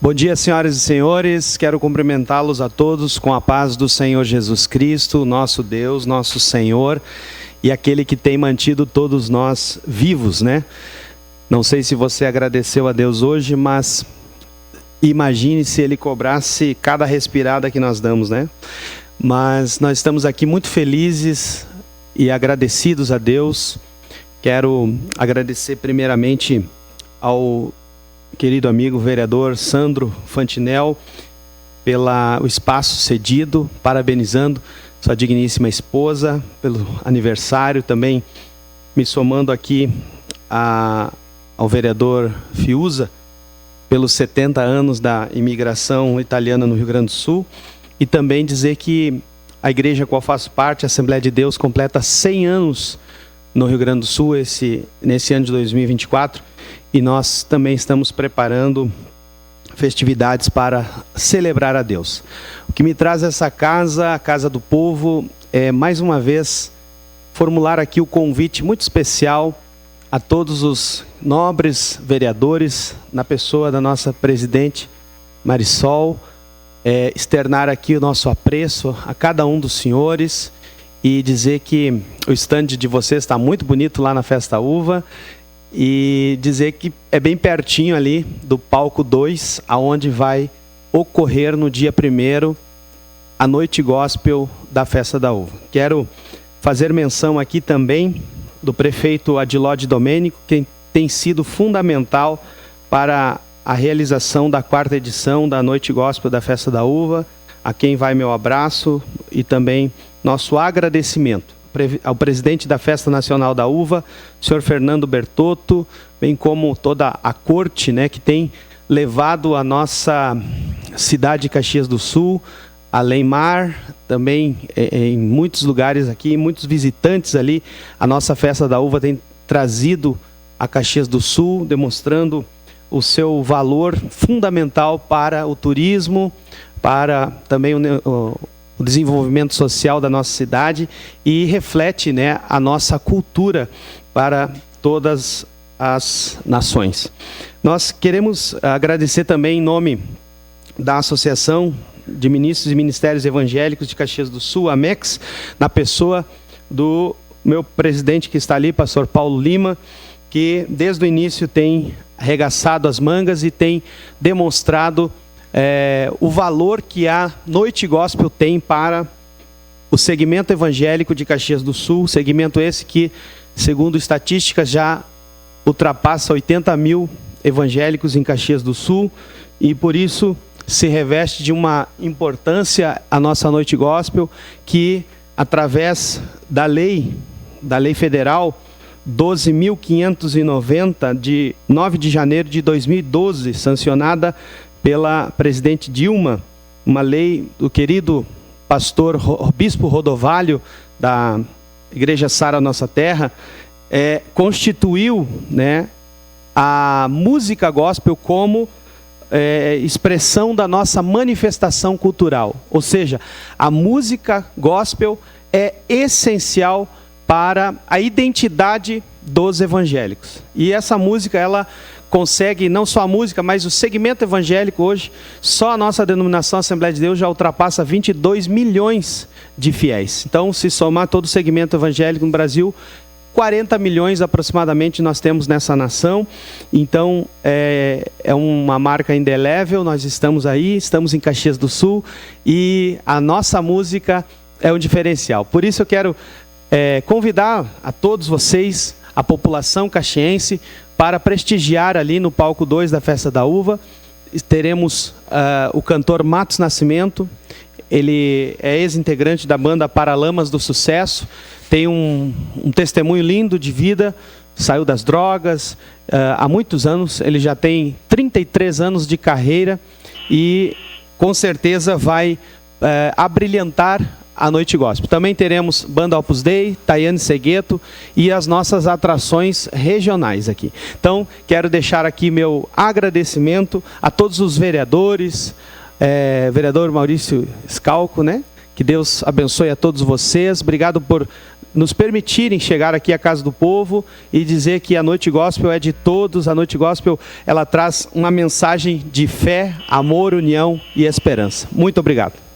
Bom dia, senhoras e senhores. Quero cumprimentá-los a todos com a paz do Senhor Jesus Cristo, nosso Deus, nosso Senhor e aquele que tem mantido todos nós vivos, né? Não sei se você agradeceu a Deus hoje, mas imagine se Ele cobrasse cada respirada que nós damos, né? Mas nós estamos aqui muito felizes e agradecidos a Deus. Quero agradecer primeiramente ao querido amigo vereador Sandro Fantinel pelo espaço cedido, parabenizando sua digníssima esposa pelo aniversário, também me somando aqui ao vereador Fiuza pelos 70 anos da imigração italiana no Rio Grande do Sul, e também dizer que a igreja a qual faço parte, a Assembleia de Deus, completa 100 anos no Rio Grande do Sul nesse ano de 2024, e nós também estamos preparando festividades para celebrar a Deus. O que me traz essa casa, a Casa do Povo, é mais uma vez formular aqui o convite muito especial a todos os nobres vereadores, na pessoa da nossa presidente Marisol, externar aqui o nosso apreço a cada um dos senhores e dizer que o estande de vocês está muito bonito lá na Festa Uva, e dizer que é bem pertinho ali do palco 2, aonde vai ocorrer no dia 1º a noite gospel da Festa da Uva. Quero fazer menção aqui também do prefeito Adilode Domênico, que tem sido fundamental para a realização da 4ª edição da Noite Gospel da Festa da Uva, a quem vai meu abraço e também nosso agradecimento ao presidente da Festa Nacional da Uva, o senhor Fernando Bertotto, bem como toda a corte, né, que tem levado a nossa cidade de Caxias do Sul, além mar, também em muitos lugares aqui, muitos visitantes ali, a nossa Festa da Uva tem trazido a Caxias do Sul, demonstrando o seu valor fundamental para o turismo, para também o desenvolvimento social da nossa cidade, e reflete, né, a nossa cultura para todas as nações. Nós queremos agradecer também em nome da Associação de Ministros e Ministérios Evangélicos de Caxias do Sul, AMEX, na pessoa do meu presidente que está ali, pastor Paulo Lima, que desde o início tem arregaçado as mangas e tem demonstrado o valor que a Noite Gospel tem para o segmento evangélico de Caxias do Sul, segmento esse que, segundo estatísticas, já ultrapassa 80 mil evangélicos em Caxias do Sul, e por isso se reveste de uma importância a nossa Noite Gospel, que através da lei federal 12.590, de 9 de janeiro de 2012, sancionada pela presidente Dilma, uma lei do querido pastor Bispo Rodovalho, da Igreja Sara Nossa Terra, constituiu, né, a música gospel como expressão da nossa manifestação cultural. Ou seja, a música gospel é essencial para a identidade dos evangélicos. E essa música, ela consegue, não só a música, mas o segmento evangélico hoje, só a nossa denominação Assembleia de Deus já ultrapassa 22 milhões de fiéis. Então, se somar todo o segmento evangélico no Brasil, 40 milhões aproximadamente nós temos nessa nação. Então, é uma marca indelével, nós estamos aí, estamos em Caxias do Sul, e a nossa música é um diferencial. Por isso eu quero convidar a todos vocês, a população caxiense, para prestigiar ali no palco 2 da Festa da Uva. Teremos o cantor Matos Nascimento, ele é ex-integrante da banda Paralamas do Sucesso, tem um testemunho lindo de vida, saiu das drogas, há muitos anos, ele já tem 33 anos de carreira e com certeza vai abrilhantar a Noite Gospel. Também teremos Banda Opus Dei, Tayane Segueto e as nossas atrações regionais aqui. Então, quero deixar aqui meu agradecimento a todos os vereadores, vereador Maurício Scalco, né? Que Deus abençoe a todos vocês. Obrigado por nos permitirem chegar aqui à Casa do Povo e dizer que a Noite Gospel é de todos. A Noite Gospel, ela traz uma mensagem de fé, amor, união e esperança. Muito obrigado.